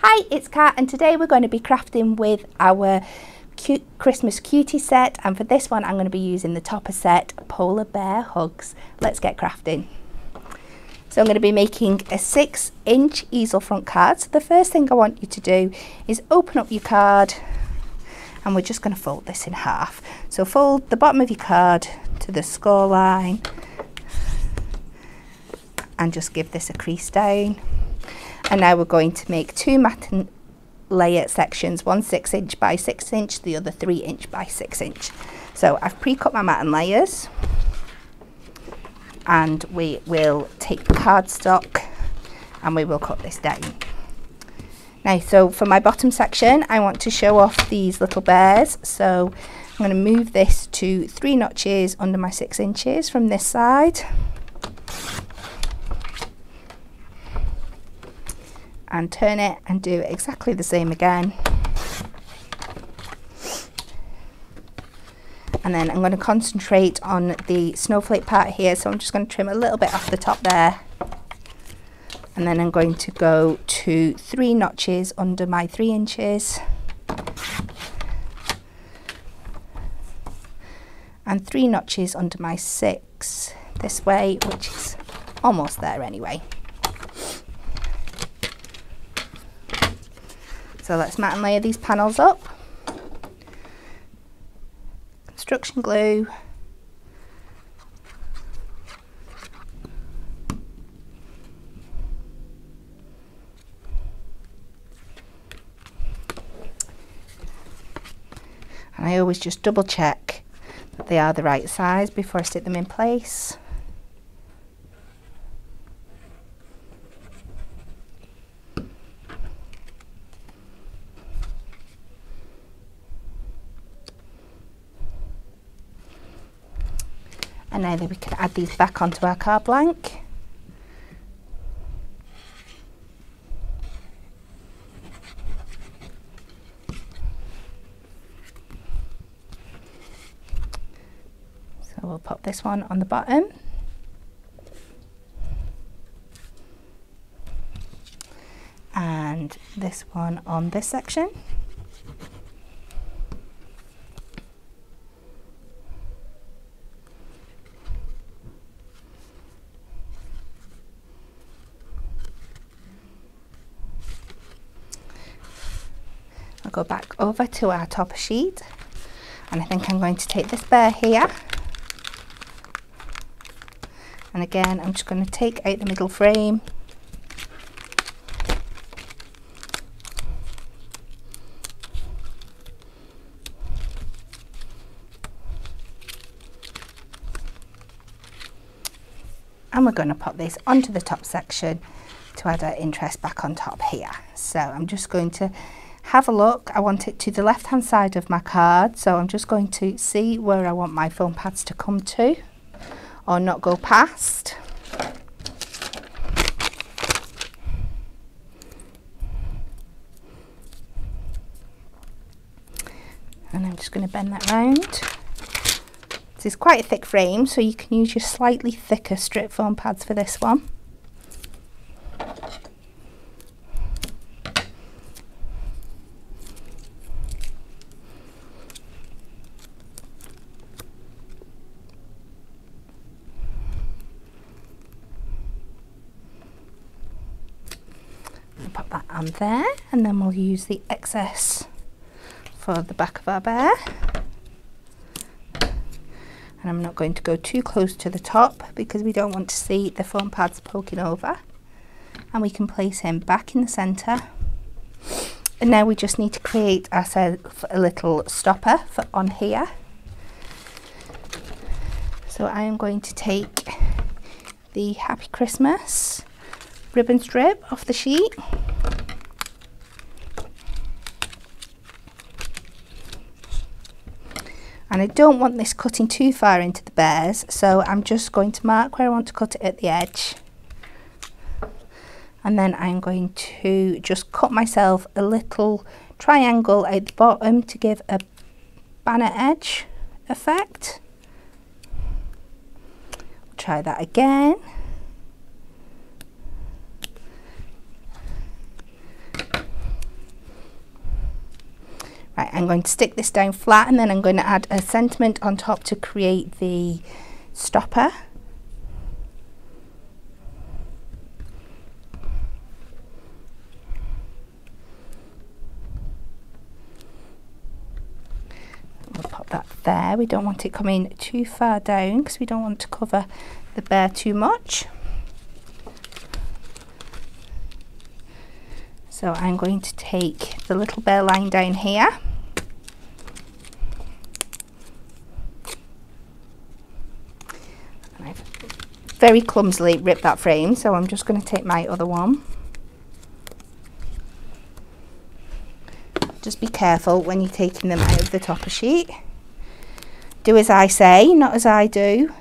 Hi, it's Kat, and today we're going to be crafting with our cute Christmas cutie set, and for this one I'm going to be using the topper set Polar Bear Hugs. Let's get crafting. So I'm going to be making a 6-inch easel front card. So the first thing I want you to do is open up your card, and we're just going to fold this in half. So fold the bottom of your card to the score line and just give this a crease down. And now we're going to make two mat and layer sections, one 6-inch by 6-inch, the other 3-inch by 6-inch. So I've pre-cut my mat and layers, and we will take the cardstock and we will cut this down. Now, so for my bottom section, I want to show off these little bears. So I'm going to move this to 3 notches under my 6 inches from this side. And turn it and do exactly the same again. And then I'm going to concentrate on the snowflake part here, so I'm just going to trim a little bit off the top there. And then I'm going to go to 3 notches under my 3 inches. And 3 notches under my 6 this way, which is almost there anyway. So let's mat and layer these panels up. Construction glue. And I always just double check that they are the right size before I stick them in place. And now that we can add these back onto our card blank. So we'll pop this one on the bottom. And this one on this section. I'll go back over to our topper sheet, and I think I'm going to take this bear here, and again I'm just going to take out the middle frame and we're going to pop this onto the top section to add our interest back on top here. So I'm just going to have a look. I want it to the left hand side of my card, so I'm just going to see where I want my foam pads to come to or not go past. And I'm just going to bend that round. This is quite a thick frame, so you can use your slightly thicker strip foam pads for this one. Pop that on there, and then we'll use the excess for the back of our bear. And I'm not going to go too close to the top because we don't want to see the foam pads poking over. And we can place him back in the centre. And now we just need to create ourselves a little stopper for on here. So I am going to take the Happy Christmas ribbon strip off the sheet. And I don't want this cutting too far into the bears, so I'm just going to mark where I want to cut it at the edge. And then I'm going to just cut myself a little triangle at the bottom to give a banner edge effect. Try that again. Right, I'm going to stick this down flat, and then I'm going to add a sentiment on top to create the stopper. We'll pop that there. We don't want it coming too far down because we don't want to cover the bear too much. So I'm going to take the little bear line down here. And I've very clumsily ripped that frame, so I'm just going to take my other one. Just be careful when you're taking them out of the topper sheet. Do as I say, not as I do.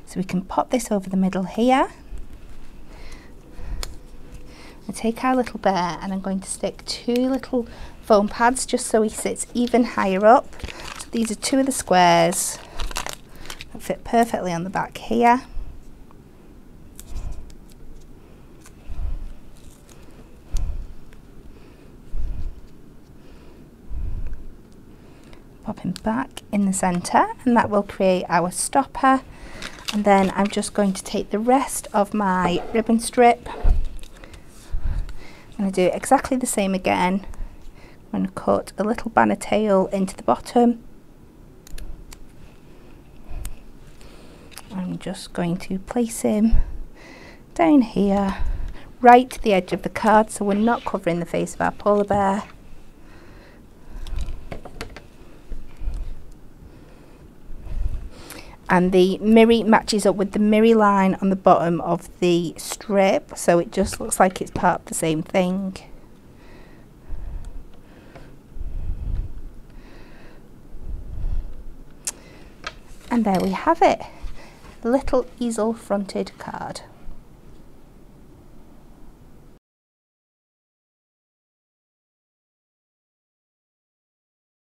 So we can pop this over the middle here. I take our little bear and I'm going to stick 2 little foam pads just so he sits even higher up. So these are 2 of the squares that fit perfectly on the back here. Pop him back in the centre, and that will create our stopper. And then I'm just going to take the rest of my ribbon strip. I'm going to do exactly the same again. I'm going to cut a little banner tail into the bottom. I'm just going to place him down here, right to the edge of the card, so we're not covering the face of our polar bear. And the mirror matches up with the mirror line on the bottom of the strip, so it just looks like it's part of the same thing. And there we have it, little easel fronted card.